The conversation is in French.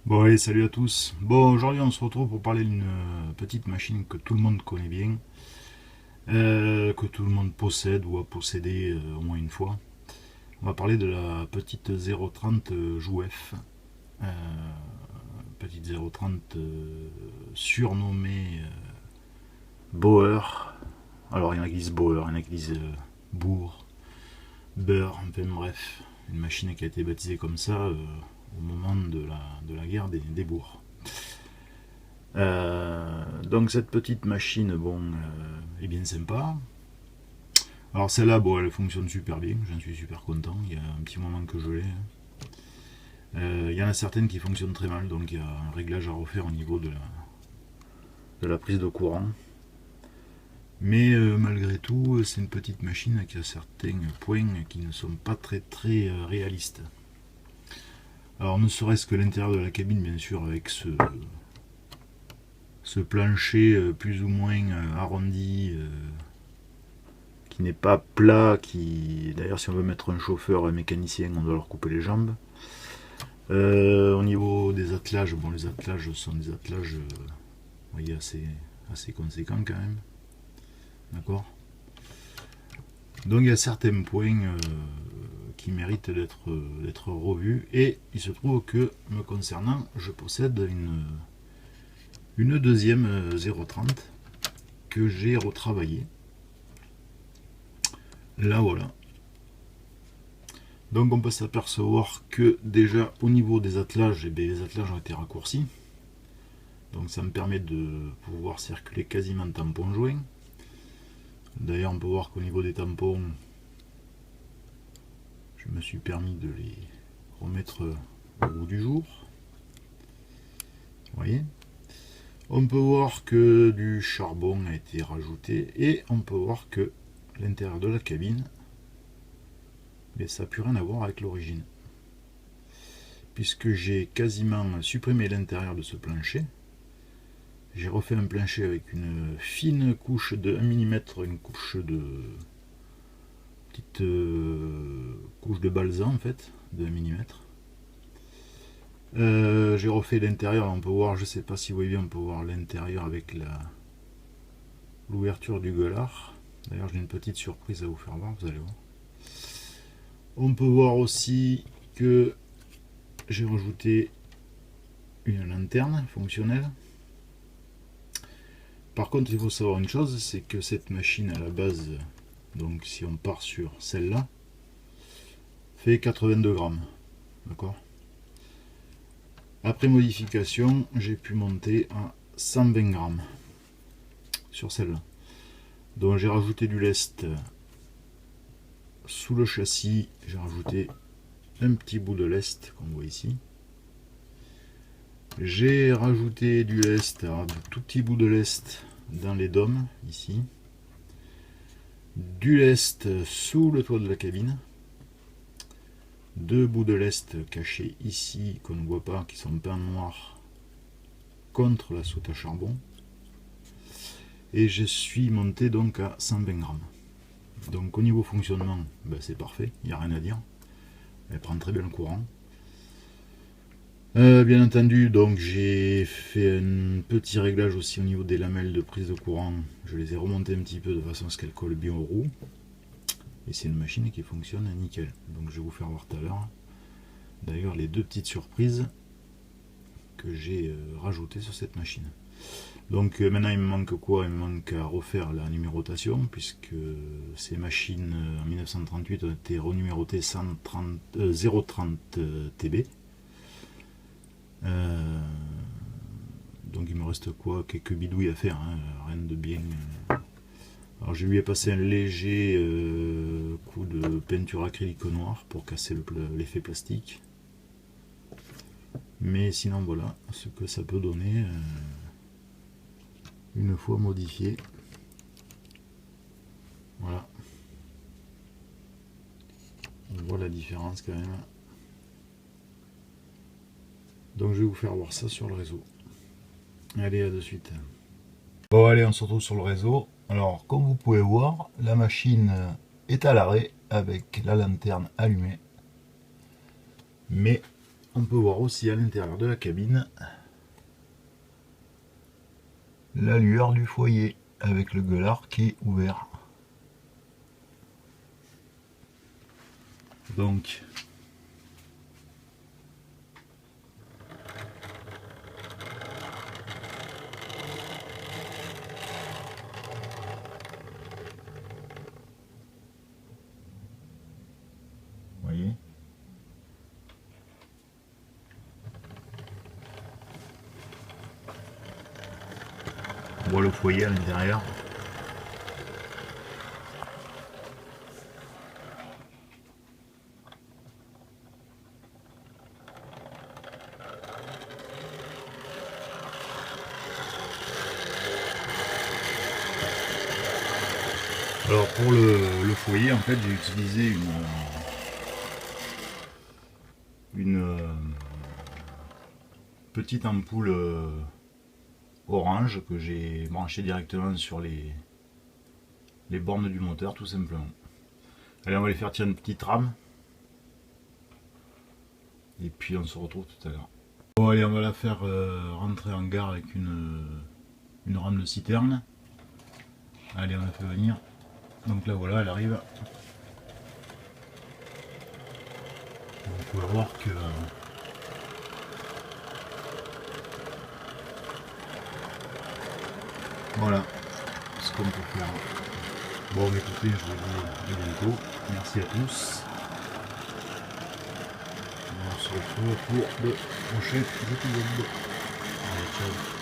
Bon allez, salut à tous. Bon, aujourd'hui on se retrouve pour parler d'une petite machine que tout le monde connaît bien, que tout le monde possède ou a possédé au moins une fois. On va parler de la petite 030 Jouef. Euh, Petite 030 surnommée Bauer. Alors il y en a qui disent Bauer, il y en a qui disent Bourg, Beurre, enfin bref. Une machine qui a été baptisée comme ça au moment de la guerre des bourgs. Donc cette petite machine, bon, est bien sympa. Alors celle-là, bon, elle fonctionne super bien, j'en suis super content. Il y a un petit moment que je l'ai. Il y en a certaines qui fonctionnent très mal, donc il y a un réglage à refaire au niveau de la prise de courant. Mais malgré tout, c'est une petite machine qui a certains points qui ne sont pas très très réalistes. Alors ne serait-ce que l'intérieur de la cabine, bien sûr, avec ce plancher plus ou moins arrondi, qui n'est pas plat, qui d'ailleurs si on veut mettre un chauffeur, un mécanicien, on doit leur couper les jambes. Au niveau des attelages, bon les attelages sont des attelages vous voyez, assez conséquents quand même. D'accord. Donc il y a certains points qui méritent d'être revus, et il se trouve que me concernant, je possède une deuxième 030 que j'ai retravaillée. Là voilà. Donc on peut s'apercevoir que déjà au niveau des attelages, eh bien, les attelages ont été raccourcis. Donc ça me permet de pouvoir circuler quasiment tampon joint. D'ailleurs on peut voir qu'au niveau des tampons, je me suis permis de les remettre au goût du jour. Vous voyez. On peut voir que du charbon a été rajouté, et on peut voir que l'intérieur de la cabine, mais ça n'a plus rien à voir avec l'origine, puisque j'ai quasiment supprimé l'intérieur de ce plancher. J'ai refait un plancher avec une fine couche de 1 mm, une couche de petite couche de balsa en fait, de 1 mm. J'ai refait l'intérieur, on peut voir, je sais pas si vous voyez bien, on peut voir l'intérieur avec l'ouverture du gueulard. D'ailleurs j'ai une petite surprise à vous faire voir, vous allez voir. On peut voir aussi que j'ai rajouté une lanterne fonctionnelle. Par contre, il faut savoir une chose, c'est que cette machine à la base, donc si on part sur celle-là, fait 82 grammes. D'accord. Après modification, j'ai pu monter à 120 grammes sur celle-là. Donc j'ai rajouté du lest sous le châssis, j'ai rajouté un petit bout de lest qu'on voit ici. J'ai rajouté du lest, un tout petit bout de lest dans les dômes ici. Du lest sous le toit de la cabine. Deux bouts de lest cachés ici qu'on ne voit pas, qui sont peints noir contre la soute à charbon. Et je suis monté donc à 120 grammes. Donc au niveau fonctionnement, ben c'est parfait, il n'y a rien à dire. Elle prend très bien le courant. Bien entendu, donc j'ai fait un petit réglage aussi au niveau des lamelles de prise de courant. Je les ai remontées un petit peu de façon à ce qu'elles collent bien aux roues. Et c'est une machine qui fonctionne nickel. Donc je vais vous faire voir tout à l'heure. D'ailleurs les deux petites surprises que j'ai rajoutées sur cette machine. Donc maintenant il me manque quoi? Il me manque à refaire la numérotation, puisque ces machines en 1938 ont été renumérotées 030 TB. Donc il me reste quoi? Quelques bidouilles à faire, hein, rien de bien. Alors je lui ai passé un léger coup de peinture acrylique noire pour casser l'effet plastique. Mais sinon voilà ce que ça peut donner une fois modifié. Voilà. On voit la différence quand même. Donc je vais vous faire voir ça sur le réseau. Allez, à de suite. Bon allez, on se retrouve sur le réseau. Alors comme vous pouvez voir, la machine est à l'arrêt avec la lanterne allumée. Mais on peut voir aussi à l'intérieur de la cabine la lueur du foyer avec le gueulard qui est ouvert. Donc vous voyez, on voit le foyer à l'intérieur. Alors pour le foyer, en fait, j'ai utilisé une petite ampoule orange que j'ai branchée directement sur les bornes du moteur, tout simplement. Allez, on va les faire tirer une petite rame. Et puis on se retrouve tout à l'heure. Bon, allez, on va la faire rentrer en gare avec une rame de citerne. Allez, on la fait venir. Donc là voilà, elle arrive. Vous pouvez voir que voilà ce qu'on peut faire. Bon, écoutez, je vous dis à bientôt. Merci à tous. On se retrouve pour le prochain épisode. Allez, ciao.